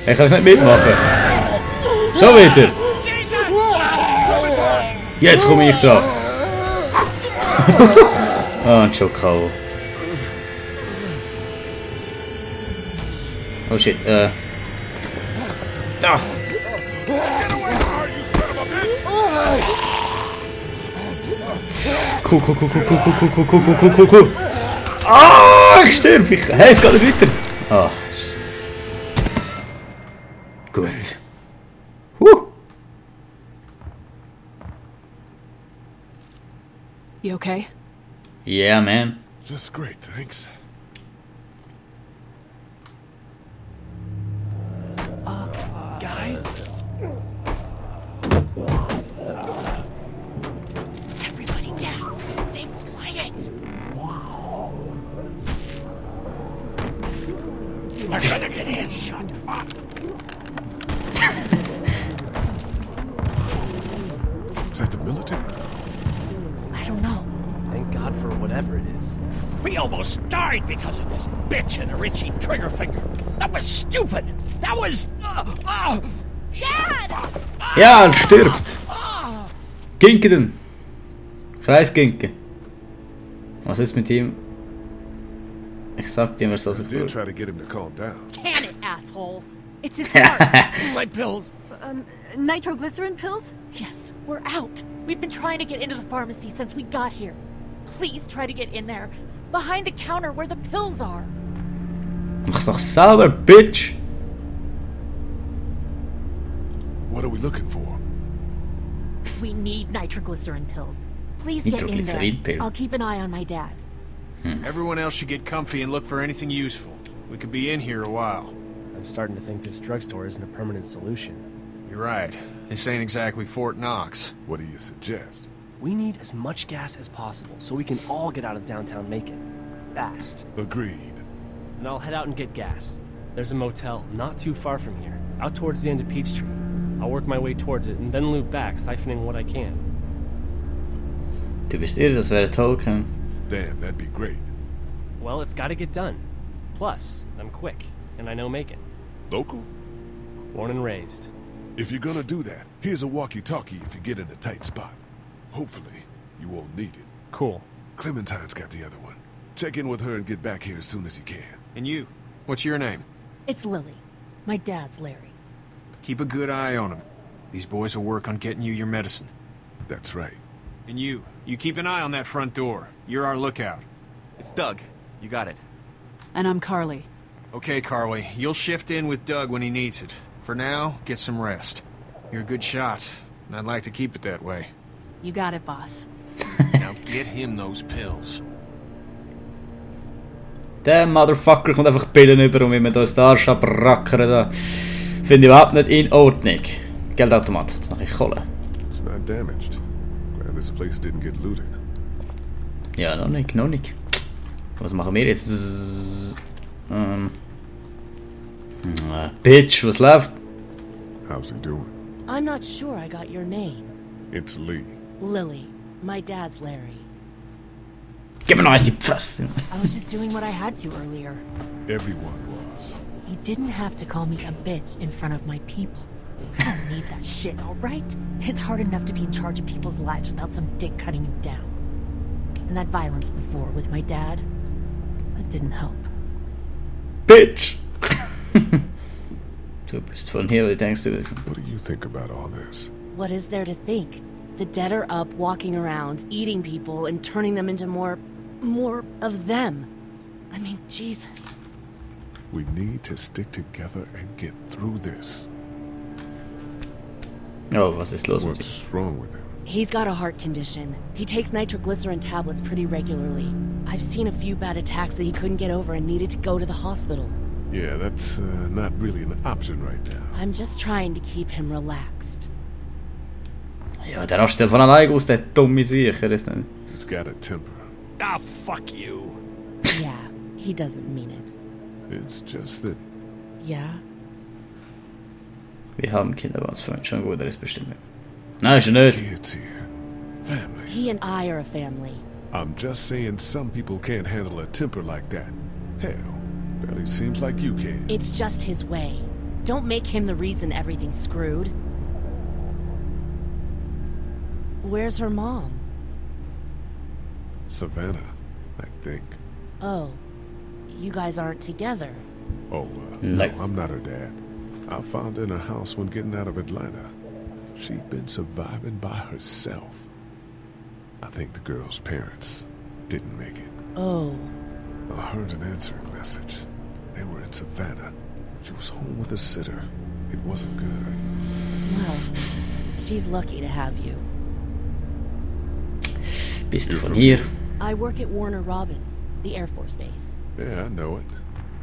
Ich kann nicht mitmachen. Schon wieder. Jetzt komme ich dran. Ah, und schon K.O. Oh shit, Da! Cool. Ah, ich sterbe! Hey, es geht nicht weiter! Ah. Gut. You okay? Yeah, man. Just great, thanks. Guys? Everybody down. Stay quiet. You're gonna get in. Shut up. Is that the military? I don't know. Thank God for whatever it is. We almost died because of this bitch and her itchy trigger finger. That was stupid. That was... Dad! Ja, er stirbt. Ginke den. Kreisginke. Was ist mit ihm? Ich sag dir, was das I ist. did try to get him to calm down. Can it, asshole? It's his heart. My pills. Nitroglycerin pills? Yes, we're out. We've been trying to get into the pharmacy since we got here. Please try to get in there. Behind the counter where the pills are. Mach's doch selber, Bitch! What are we looking for? We need nitroglycerin pills. Please get in Nitroglycerin there. pill. I'll keep an eye on my dad. Everyone else should get comfy and look for anything useful. We could be in here a while. I'm starting to think this drugstore isn't a permanent solution. You're right. This ain't exactly Fort Knox. What do you suggest? We need as much gas as possible so we can all get out of downtown Macon. Fast. Agreed. And I'll head out and get gas. There's a motel not too far from here, out towards the end of Peachtree. I'll work my way towards it and then loop back, siphoning what I can. Du bist irre, das wäre toll, Ken. Damn, that'd be great. Well, it's gotta get done. Plus, I'm quick, and I know Macon. Local? Born and raised. If you're gonna do that, here's a walkie-talkie if you get in a tight spot. Hopefully, you won't need it. Cool. Clementine's got the other one. Check in with her and get back here as soon as you can. And you? What's your name? It's Lily. My dad's Larry. Keep a good eye on him. These boys will work on getting you your medicine. That's right. And you keep an eye on that front door. You're our lookout. It's Doug. You got it. And I'm Carly. Okay, Carly, you'll shift in with Doug when he needs it. For now, get some rest. You're a good shot, and I'd like to keep it that way. You got it, boss. Now get him those pills. Der Motherfucker kommt einfach Pillen über und wie man da da schabrackern da. Finde ich überhaupt nicht in Ordnung. Geldautomat, jetzt noch ich Kohle. It's not damaged. Glad this place didn't get looted. Ja, noch nicht. Was machen wir jetzt? Bitch, was läuft? How's he doing? I'm not sure I got your name. It's Lee. Lily. My dad's Larry. Gib mir noch eins in die Fresse. I was just doing what I had to earlier. Everyone was. You didn't have to call me a bitch in front of my people. I don't need that shit, alright? It's hard enough to be in charge of people's lives without some dick cutting you down. And that violence before with my dad, that didn't help. Bitch! Du bist von hier, wie denkst du das? What do you think about all this? What is there to think? The dead are up, walking around, eating people, and turning them into more of them. I mean, Jesus. We need to stick together and get through this. Oh, was ist los mit ihm? What's wrong with him? He's got a heart condition. He takes nitroglycerin tablets pretty regularly. I've seen a few bad attacks that he couldn't get over and needed to go to the hospital. Yeah, that's not really an option right now. I'm just trying to keep him relaxed. Ja, der rastet von allein aus, der dumme Sicher ist nicht. He's got a temper. Ah, fuck you. Yeah, he doesn't mean it. It's just that Yeah? Wir haben Kinder bei uns, Freund. Schon gut, er ist bestimmt. Nein, ist er nicht. kids here, families. He and I are a family. I'm just saying some people can't handle a temper like that. Hell, barely seems like you can. It's just his way. Don't make him the reason everything's screwed. Where's her mom? Savannah, I think. Oh, you guys aren't together. Oh, No. no, I'm not her dad. I found her in a house when getting out of Atlanta. She'd been surviving by herself. I think the girl's parents didn't make it. Oh, I heard an answering message. They were in Savannah. She was home with a sitter. It wasn't good. well, she's lucky to have you. Bist du von hier? I work at Warner Robins, the Air Force Base. Yeah, I know it.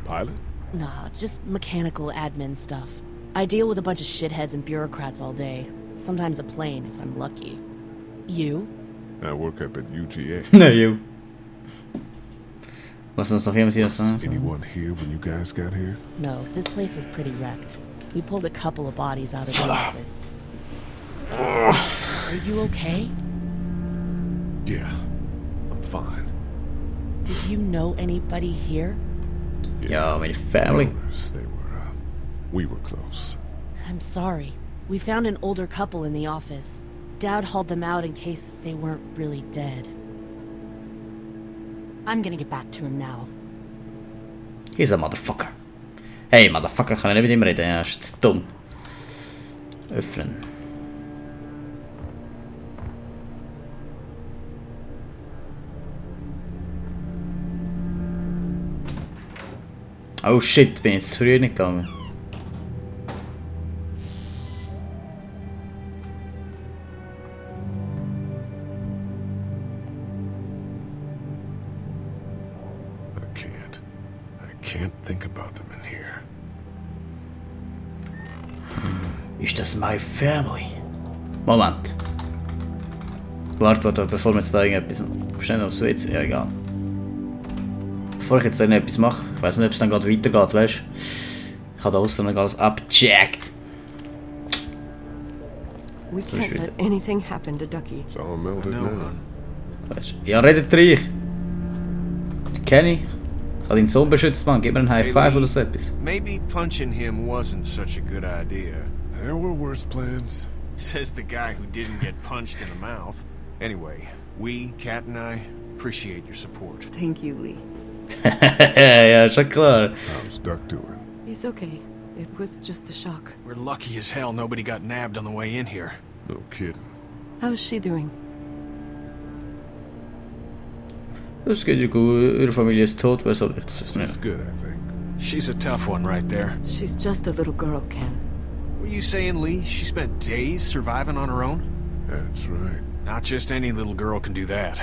Pilot? Nah, just mechanical admin stuff. I deal with a bunch of shitheads and bureaucrats all day. Sometimes a plane, if I'm lucky. You? I work up at UGA. Nee, joh. Was ons nog iemand hier staan? Anyone here when you guys got here? No, this place was pretty wrecked. We pulled a couple of bodies out of the office. Are you okay? Yeah, I'm fine. Did you know anybody here? Ja, mijn family. Owners, we were close. I'm sorry. We found an older couple in the office. Dad hauled them out in case they weren't really dead. I'm gonna get back to him now. He's a motherfucker. Hey, motherfucker, ga je niet met hem reden? Ja, is het stom. Öffnen. Oh shit, ben je het früher niet gekomen? I can't think about them in here. Is das my family? Moment. Warte, bevor wir jetzt da irgendetwas... Schnell aufs WC, ja egal. Bevor ich jetzt irgendetwas mache, ich weiß nicht, ob es dann gerade weitergeht, weißt du? Ich habe da außen noch alles abgecheckt. We So can't should- let anything happen to Ducky. It's all melted No, now. hon. Weißt du? Ja, redet reich. Kenny. Ich habe deinen Sohn beschützt, Mann. Gib mir einen High Hey, Five Lee. oder so etwas. Maybe punching him wasn't such a good idea. There were worse plans. Says the guy who didn't get punched in the mouth. Anyway, we, Kat and I, appreciate your support. Thank you, Lee. Ja, schon klar. How's Duck doing? He's okay. It was just a shock. We're lucky as hell nobody got nabbed on the way in here. No kidding. How's she doing? Das geht ja gut. Ihre Familie ist tot, wer soll jetzt wissen? It's good, I think. She's a tough one right there. She's just a little girl, Ken. Were you saying, Lee, she spent days surviving on her own? That's right. Not just any little girl can do that.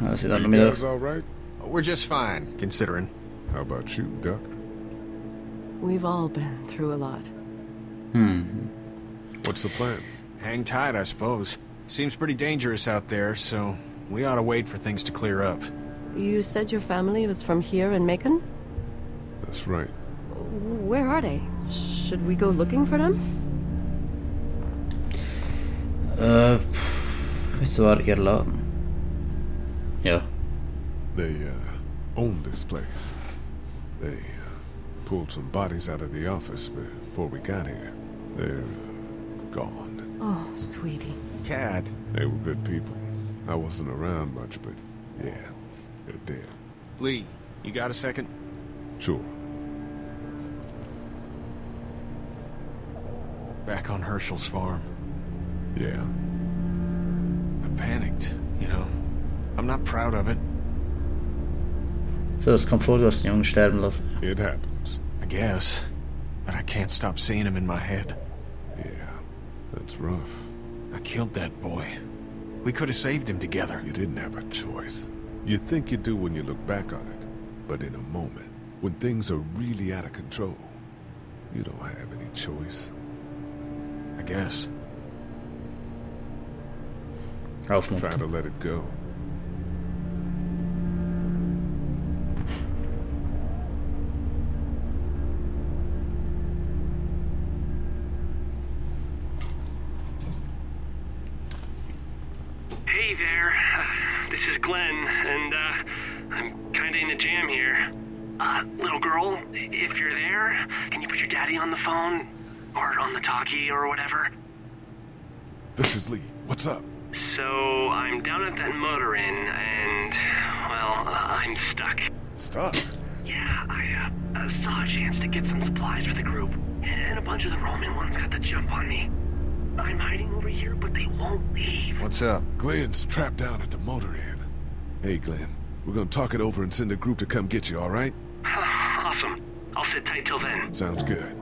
Ja, sie dann noch You wieder... guys all right? We're just fine, considering. How about you, Duck? We've all been through a lot. What's the plan? Hang tight, I suppose. Seems pretty dangerous out there, so we ought to wait for things to clear up. You said your family was from here in Macon? That's right. Where are they? Should we go looking for them? Wisst ihr, war ihr Laden? Ja. They own this place. They pulled some bodies out of the office before we got here. They're gone. Oh, sweetie. Cat. They were good people. I wasn't around much, but yeah, they're dead. Lee, you got a second? Sure. Back on Herschel's farm. Yeah. I panicked, you know. I'm not proud of it, So, es kommt vor, du hast den Jungen sterben lassen. It happens. I guess. But I can't stop seeing him in my head. Yeah. That's rough. I killed that boy. We could have saved him together. You didn't have a choice. You think you do when you look back on it. But in a moment, when things are really out of control, you don't have any choice. I guess. Try Aufmuntern. to let it go. Hey there, this is Glenn, and I'm kinda in a jam here. Little girl, if you're there, can you put your daddy on the phone? Or on the talkie or whatever? This is Lee. What's up? So, I'm down at that motor inn, and, well, I'm stuck. Stuck? Yeah, I saw a chance to get some supplies for the group, and a bunch of the Roman ones got the jump on me. I'm hiding over here, but they won't leave. What's up? Glenn's trapped down at the motor inn. Hey, Glenn, we're gonna talk it over and send a group to come get you, all right? Awesome. I'll sit tight till then. Sounds good.